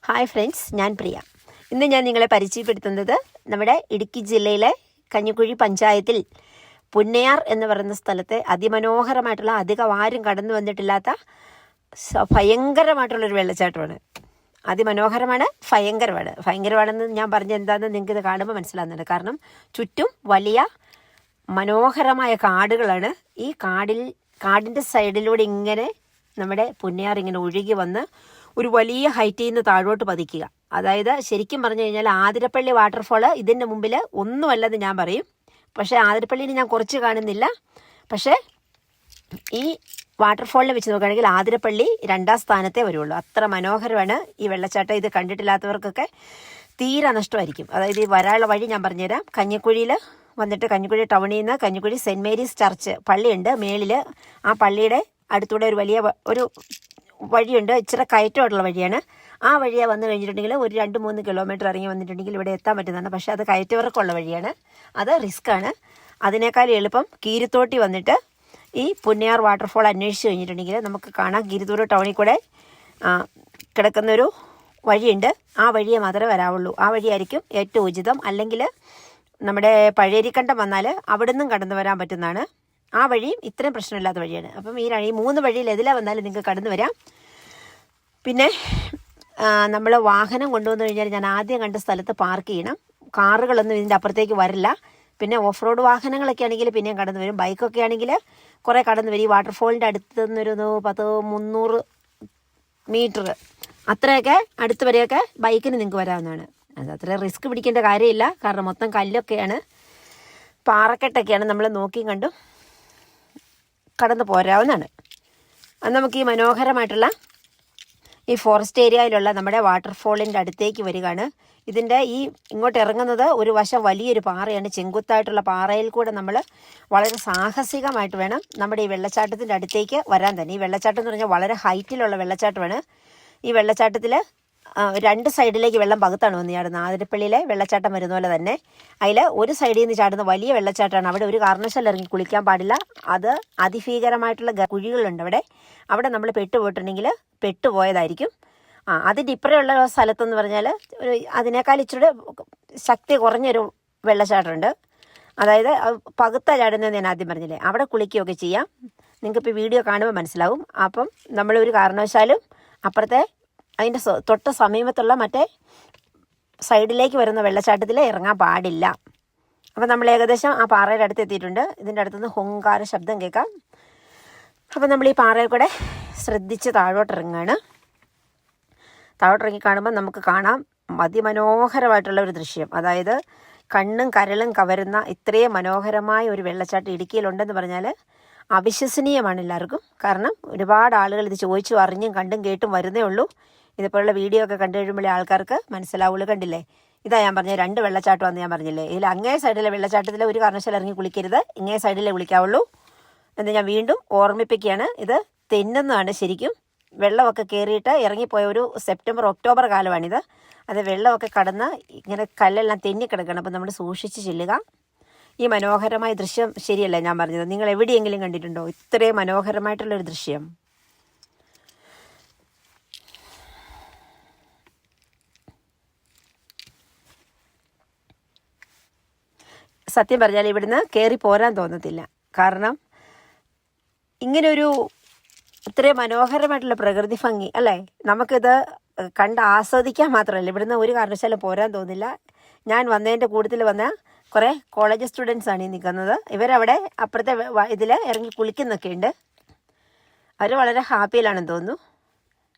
Hi friends, ഞാൻ പ്രിയ. ഇന്ന് ഞാൻ നിങ്ങളെ പരിചയപ്പെടുത്തുന്നത് നമ്മുടെ ഇടുക്കി ജില്ലയിലെ കഞ്ഞിക്കുഴി പഞ്ചായത്തിൽ പുന്നയാർ എന്ന് പറയുന്ന സ്ഥലത്തെ അതിമനോഹരമായിട്ടുള്ള, അധികം ആരും കടന്നു വന്നിട്ടില്ലാത്ത ഭയങ്കരമായിട്ടുള്ളൊരു വെള്ളച്ചാട്ടമാണ്. അതിമനോഹരമാണ്, ഭയങ്കരമാണെന്ന് ഞാൻ പറഞ്ഞ എന്താണെന്ന് നിങ്ങൾക്ക് ഇത് കാണുമ്പോൾ മനസ്സിലാകുന്നുണ്ട്. കാരണം ചുറ്റും വലിയ മനോഹരമായ കാടുകളാണ്. ഈ കാടിൻ്റെ സൈഡിലൂടെ ഇങ്ങനെ നമ്മുടെ പുന്നയാർ ഇങ്ങനെ ഒഴുകി വന്ന് ഒരു വലിയ ഹൈറ്റിൽ നിന്ന് താഴോട്ട് പതിക്കുക. അതായത് ശരിക്കും പറഞ്ഞു കഴിഞ്ഞാൽ ആതിരപ്പള്ളി വാട്ടർഫോള് ഇതിൻ്റെ മുമ്പിൽ ഒന്നുമല്ലെന്ന് ഞാൻ പറയും. പക്ഷേ ആതിരപ്പള്ളിയിൽ ഞാൻ കുറച്ച് കാണുന്നില്ല. പക്ഷേ ഈ വാട്ടർഫോളിനെ വെച്ച് നോക്കുകയാണെങ്കിൽ ആതിരപ്പള്ളി 2ാം സ്ഥാനത്തേ വരുള്ളൂ. അത്ര മനോഹരമാണ് ഈ വെള്ളച്ചാട്ടം. ഇത് കണ്ടിട്ടില്ലാത്തവർക്കൊക്കെ തീരെ നഷ്ടമായിരിക്കും. അതായത് ഈ വരാനുള്ള വഴി ഞാൻ പറഞ്ഞുതരാം. കഞ്ഞിക്കുഴിയിൽ വന്നിട്ട് കഞ്ഞിക്കുഴി ടൗണിൽ നിന്ന് കഞ്ഞിക്കുഴി സെൻറ്റ് മേരീസ് ചർച്ച് പള്ളിയുണ്ട് മേളിൽ. ആ പള്ളിയുടെ അടുത്തൂടെ ഒരു വലിയ ഒരു വഴിയുണ്ട്. ഇച്ചിരി കയറ്റമായിട്ടുള്ള വഴിയാണ്. ആ വഴിയാണ് വന്നു കഴിഞ്ഞിട്ടുണ്ടെങ്കിൽ ഒരു 2-3 കിലോമീറ്റർ ഇറങ്ങി വന്നിട്ടുണ്ടെങ്കിൽ ഇവിടെ എത്താൻ പറ്റുന്നതാണ്. പക്ഷേ അത് കയറ്റവർക്കുള്ള വഴിയാണ്, അത് റിസ്ക്കാണ്. അതിനേക്കാൾ എളുപ്പം കീരിത്തോട്ടി വന്നിട്ട് ഈ പുന്നയാർ വാട്ടർഫോൾ അന്വേഷിച്ച് കഴിഞ്ഞിട്ടുണ്ടെങ്കിൽ നമുക്ക് കാണാം. കീരിത്തോട് ടൗണിൽ കൂടെ കിടക്കുന്നൊരു വഴിയുണ്ട്. ആ വഴിയെ മാത്രമേ വരാവുള്ളൂ. ആ വഴിയായിരിക്കും ഏറ്റവും ഉചിതം. അല്ലെങ്കിൽ നമ്മുടെ പഴയരിക്കണ്ടം വന്നാൽ അവിടെ നിന്നും കടന്നു വരാൻ പറ്റുന്നതാണ്. ആ വഴിയും ഇത്രയും പ്രശ്നമില്ലാത്ത വഴിയാണ്. അപ്പം ഈ 3 വഴിയിൽ എതിലാണ് വന്നാലും നിങ്ങൾക്ക് കടന്നു വരാം. പിന്നെ നമ്മൾ വാഹനം കൊണ്ടുവന്നു കഴിഞ്ഞാൽ ഞാൻ ആദ്യം കണ്ട സ്ഥലത്ത് പാർക്ക് ചെയ്യണം. കാറുകളൊന്നും ഇതിൻ്റെ അപ്പുറത്തേക്ക് വരില്ല. പിന്നെ ഓഫ് റോഡ് വാഹനങ്ങളൊക്കെ ആണെങ്കിൽ പിന്നെയും കടന്നു വരും. ബൈക്കൊക്കെ ആണെങ്കിൽ കുറേ കടന്നു വരും. ഈ വാട്ടർഫോളിൻ്റെ അടുത്ത് നിന്നൊരു 300 മീറ്റർ അത്രയൊക്കെ അടുത്ത് വരെയൊക്കെ ബൈക്കിന് നിങ്ങൾക്ക് വരാവുന്നതാണ്. അത് അത്ര റിസ്ക് പിടിക്കേണ്ട കാര്യമില്ല. കാരണം മൊത്തം കല്ലൊക്കെയാണ്, പാറക്കെട്ടൊക്കെയാണ്. നമ്മൾ നോക്കിയും കണ്ടും കടന്നു പോരാവുന്നതാണ്. അത് നമുക്ക് ഈ മനോഹരമായിട്ടുള്ള ഈ ഫോറസ്റ്റ് ഏരിയയിലുള്ള നമ്മുടെ വാട്ടർഫോളിൻ്റെ അടുത്തേക്ക് വരികയാണ്. ഇതിൻ്റെ ഇങ്ങോട്ട് ഇറങ്ങുന്നത് ഒരു വശം വലിയൊരു പാറയാണ്. ചെങ്കുത്തായിട്ടുള്ള പാറയിൽ കൂടെ നമ്മൾ വളരെ സാഹസികമായിട്ട് വേണം നമ്മുടെ ഈ വെള്ളച്ചാട്ടത്തിൻ്റെ അടുത്തേക്ക് വരാൻ തന്നെ. ഈ വെള്ളച്ചാട്ടം എന്ന് പറഞ്ഞാൽ വളരെ ഹൈറ്റിലുള്ള വെള്ളച്ചാട്ടമാണ്. ഈ വെള്ളച്ചാട്ടത്തിൽ 2 സൈഡിലേക്ക് വെള്ളം പകുത്താണ് വന്ന് ചാടുന്നത്. ആതിരപ്പള്ളിയിലെ വെള്ളച്ചാട്ടം വരുന്ന പോലെ തന്നെ അതിൽ ഒരു സൈഡിൽ നിന്ന് ചാടുന്ന വലിയ വെള്ളച്ചാട്ടമാണ്. അവിടെ ഒരു കാരണവശാലും ഇറങ്ങി കുളിക്കാൻ പാടില്ല. അത് അതിഭീകരമായിട്ടുള്ള കുഴികളുണ്ട് അവിടെ നമ്മൾ പെട്ടുപോയിട്ടുണ്ടെങ്കിൽ പെട്ടുപോയതായിരിക്കും. അതിൻ്റെ ഇപ്പുറമുള്ള സ്ഥലത്തെന്ന് പറഞ്ഞാൽ അതിനേക്കാൾ ഇച്ചിരി ശക്തി കുറഞ്ഞൊരു വെള്ളച്ചാട്ടമുണ്ട്. അതായത് പകുത്ത ചാടുന്നതെന്ന് ഞാൻ ആദ്യം പറഞ്ഞില്ലേ, അവിടെ കുളിക്കുകയൊക്കെ ചെയ്യാം. നിങ്ങൾക്കിപ്പോൾ വീഡിയോ കാണുമ്പോൾ മനസ്സിലാവും. അപ്പം നമ്മളൊരു കാരണവശാലും അപ്പുറത്തെ അതിൻ്റെ തൊട്ട് സമീപത്തുള്ള മറ്റേ സൈഡിലേക്ക് വരുന്ന വെള്ളച്ചാട്ടത്തിൽ ഇറങ്ങാൻ പാടില്ല. അപ്പം നമ്മൾ ഏകദേശം ആ പാറയുടെ അടുത്ത് എത്തിയിട്ടുണ്ട്. ഇതിൻ്റെ അടുത്തുനിന്ന് ഹുങ്കാര ശബ്ദം കേൾക്കാം. അപ്പം നമ്മൾ ഈ പാറയിൽ കൂടെ ശ്രദ്ധിച്ച് താഴോട്ടിറങ്ങുകയാണ്. താഴോട്ടിറങ്ങി കാണുമ്പോൾ നമുക്ക് കാണാം അതിമനോഹരമായിട്ടുള്ള ഒരു ദൃശ്യം. അതായത് കണ്ണും കരളും കവരുന്ന ഇത്രയും മനോഹരമായ ഒരു വെള്ളച്ചാട്ടം ഇടുക്കിയിലുണ്ടെന്ന് പറഞ്ഞാൽ അവിശ്വസനീയമാണ് എല്ലാവർക്കും. കാരണം ഒരുപാട് ആളുകൾ ഇത് ചോദിച്ചു അറിഞ്ഞും കണ്ടും കേട്ടും വരുന്നേ ഉള്ളൂ. ഇതുപോലുള്ള വീഡിയോ ഒക്കെ കണ്ടു കഴിയുമ്പോഴേ ആൾക്കാർക്ക് മനസ്സിലാവുള്ളൂ. കണ്ടില്ലേ, ഇതാ ഞാൻ പറഞ്ഞ 2 വെള്ളച്ചാട്ടമാണെന്ന് ഞാൻ പറഞ്ഞില്ലേ. ഇതിൽ അങ്ങേ സൈഡിലെ വെള്ളച്ചാട്ടത്തിൽ ഒരു കാരണവശാലും ഇറങ്ങി കുളിക്കരുത്, ഇങ്ങേ സൈഡിലേ കുളിക്കാവുള്ളൂ എന്ന് ഞാൻ വീണ്ടും ഓർമ്മിപ്പിക്കുകയാണ്. ഇത് തെന്നുന്നതാണ് ശരിക്കും. വെള്ളമൊക്കെ കയറിയിട്ട് ഇറങ്ങിപ്പോയ ഒരു സെപ്റ്റംബർ ഒക്ടോബർ കാലമാണിത്. അത് വെള്ളമൊക്കെ കടന്ന് ഇങ്ങനെ കല്ലെല്ലാം തെന്നിക്കിടക്കണം. അപ്പം നമ്മൾ സൂക്ഷിച്ച് ചെല്ലുക. ഈ മനോഹരമായ ദൃശ്യം ശരിയല്ലേ ഞാൻ പറഞ്ഞത്? നിങ്ങൾ എവിടെയെങ്കിലും കണ്ടിട്ടുണ്ടോ ഇത്രയും മനോഹരമായിട്ടുള്ളൊരു ദൃശ്യം? സത്യം പറഞ്ഞാൽ ഇവിടുന്ന് കയറി പോരാൻ തോന്നത്തില്ല. കാരണം ഇങ്ങനൊരു ഇത്രയും മനോഹരമായിട്ടുള്ള പ്രകൃതി ഭംഗി അല്ലേ, നമുക്കിത് കണ്ട് ആസ്വദിക്കാൻ മാത്രമല്ല, ഇവിടുന്ന് ഒരു കാരണവശാലും പോരാൻ തോന്നില്ല. ഞാൻ വന്നതിൻ്റെ കൂട്ടത്തിൽ വന്ന കുറേ കോളേജ് സ്റ്റുഡൻസാണ് ഈ നിൽക്കുന്നത്. ഇവരവിടെ അപ്പുറത്തെ ഇതിൽ ഇറങ്ങി കുളിക്കുന്നൊക്കെ ഉണ്ട്. അവർ വളരെ ഹാപ്പിയിലാണെന്ന് തോന്നുന്നു.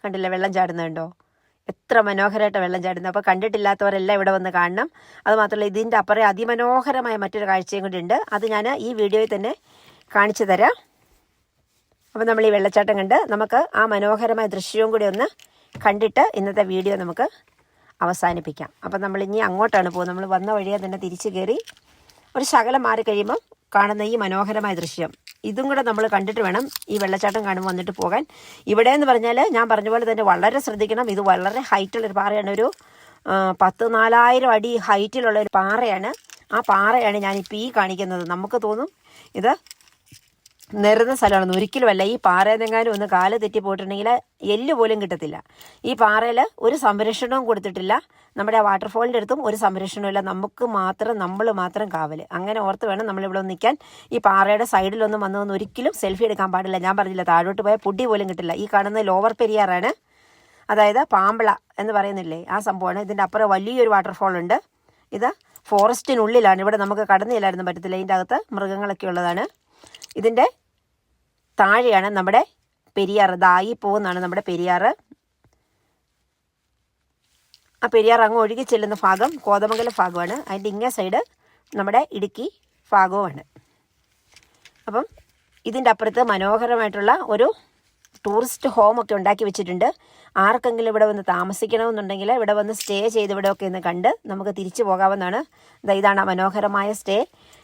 കണ്ടില്ല, വെള്ളം ചാടുന്നുണ്ടോ? എത്ര മനോഹരമായിട്ട് വെള്ളം ചാടുന്നത്. അപ്പോൾ കണ്ടിട്ടില്ലാത്തവരെല്ലാം ഇവിടെ വന്ന് കാണണം. അതുമാത്രമല്ല ഇതിൻ്റെ അപ്പുറം അതിമനോഹരമായ മറ്റൊരു കാഴ്ചയും കൂടി ഉണ്ട്. അത് ഞാൻ ഈ വീഡിയോയിൽ തന്നെ കാണിച്ചു തരാം. അപ്പോൾ നമ്മൾ ഈ വെള്ളച്ചാട്ടം കണ്ട് നമുക്ക് ആ മനോഹരമായ ദൃശ്യവും കൂടി ഒന്ന് കണ്ടിട്ട് ഇന്നത്തെ വീഡിയോ നമുക്ക് അവസാനിപ്പിക്കാം. അപ്പം നമ്മൾ ഇനി അങ്ങോട്ടാണ് പോകുന്നത്. നമ്മൾ വന്ന വഴിയെ തന്നെ തിരിച്ചു കയറി ഒരു ശകലം മാറിക്കഴിയുമ്പം കാണുന്ന ഈ മനോഹരമായ ദൃശ്യം ഇതും കൂടെ നമ്മൾ കണ്ടിട്ട് വേണം ഈ വെള്ളച്ചാട്ടം കാണുമ്പോൾ വന്നിട്ട് പോകാൻ. ഇവിടെ എന്ന് പറഞ്ഞാൽ ഞാൻ പറഞ്ഞ പോലെ തന്നെ വളരെ ശ്രദ്ധിക്കണം. ഇത് വളരെ ഹൈറ്റുള്ളൊരു പാറയാണ്. ഒരു 10,000-4000 അടി ഹൈറ്റിലുള്ള ഒരു പാറയാണ്. ആ പാറയാണ് ഞാനിപ്പോൾ ഈ കാണിക്കുന്നത്. നമുക്ക് തോന്നും ഇത് നിറുന്ന സ്ഥലമാണ്, ഒരിക്കലുമല്ല. ഈ പാറയെന്നെങ്ങാനും ഒന്ന് കാല് തെറ്റി പോയിട്ടുണ്ടെങ്കിൽ എല്ല് പോലും കിട്ടത്തില്ല. ഈ പാറയിൽ ഒരു സംരക്ഷണവും കൊടുത്തിട്ടില്ല. നമ്മുടെ ആ വാട്ടർഫോളിൻ്റെ അടുത്തും ഒരു സംരക്ഷണവും നമുക്ക് മാത്രം, നമ്മൾ മാത്രം കാവൽ. അങ്ങനെ ഓർത്ത് വേണം നമ്മളിവിടെ ഒന്ന് നിൽക്കാൻ. ഈ പാറയുടെ സൈഡിലൊന്നും വന്നൊന്നും ഒരിക്കലും സെൽഫി എടുക്കാൻ പാടില്ല. ഞാൻ പറഞ്ഞില്ല, താഴോട്ട് പോയാൽ പൊടി പോലും കിട്ടില്ല. ഈ കാണുന്നത് ലോവർ പെരിയാറാണ്, അതായത് പാമ്പള എന്ന് പറയുന്നില്ലേ, ആ സംഭവമാണ്. ഇതിൻ്റെ അപ്പുറം വലിയൊരു വാട്ടർഫോൾ ഉണ്ട്. ഇത് ഫോറസ്റ്റിനുള്ളിലാണ്. ഇവിടെ നമുക്ക് കടന്നു ചെല്ലാനൊന്നും പറ്റത്തില്ല, ഇതിൻ്റെ അകത്ത് മൃഗങ്ങളൊക്കെ ഉള്ളതാണ്. ഇതിൻ്റെ താഴെയാണ് നമ്മുടെ പെരിയാർ. ഇതായി പോകുന്നതാണ് നമ്മുടെ പെരിയാർ. ആ പെരിയാർ അങ്ങ് ഒഴുകി ചെല്ലുന്ന ഭാഗം കോതമംഗലം ഭാഗമാണ്. അതിൻ്റെ ഇങ്ങേ സൈഡ് നമ്മുടെ ഇടുക്കി ഭാഗവുമാണ്. അപ്പം ഇതിൻ്റെ അപ്പുറത്ത് മനോഹരമായിട്ടുള്ള ഒരു ടൂറിസ്റ്റ് ഹോമൊക്കെ ഉണ്ടാക്കി വെച്ചിട്ടുണ്ട്. ആർക്കെങ്കിലും ഇവിടെ വന്ന് താമസിക്കണമെന്നുണ്ടെങ്കിൽ ഇവിടെ വന്ന് സ്റ്റേ ചെയ്ത് ഇവിടെയൊക്കെ ഒന്ന് കണ്ട് നമുക്ക് തിരിച്ചു പോകാവുന്നതാണ്. ഇതാണ് ആ മനോഹരമായ സ്റ്റേ.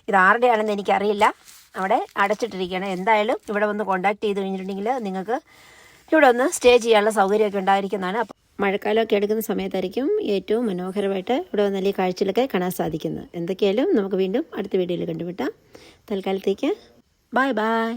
ഇത് ആരുടെയാണെന്ന് എനിക്കറിയില്ല, അവിടെ അടച്ചിട്ടിരിക്കുകയാണ്. എന്തായാലും ഇവിടെ വന്ന് കോൺടാക്ട് ചെയ്ത് കഴിഞ്ഞിട്ടുണ്ടെങ്കിൽ നിങ്ങൾക്ക് ഇവിടെ ഒന്ന് സ്റ്റേ ചെയ്യാനുള്ള സൗകര്യമൊക്കെ ഉണ്ടായിരിക്കുന്നതാണ്. അപ്പം മഴക്കാലമൊക്കെ എടുക്കുന്ന സമയത്തായിരിക്കും ഏറ്റവും മനോഹരമായിട്ട് ഇവിടെ വന്ന് നല്ല കാഴ്ചകളൊക്കെ കാണാൻ സാധിക്കുന്നത്. എന്തൊക്കെയായാലും നമുക്ക് വീണ്ടും അടുത്ത വീഡിയോയിൽ കണ്ടുമുട്ടാം. തൽക്കാലത്തേക്ക് ബൈ ബൈ.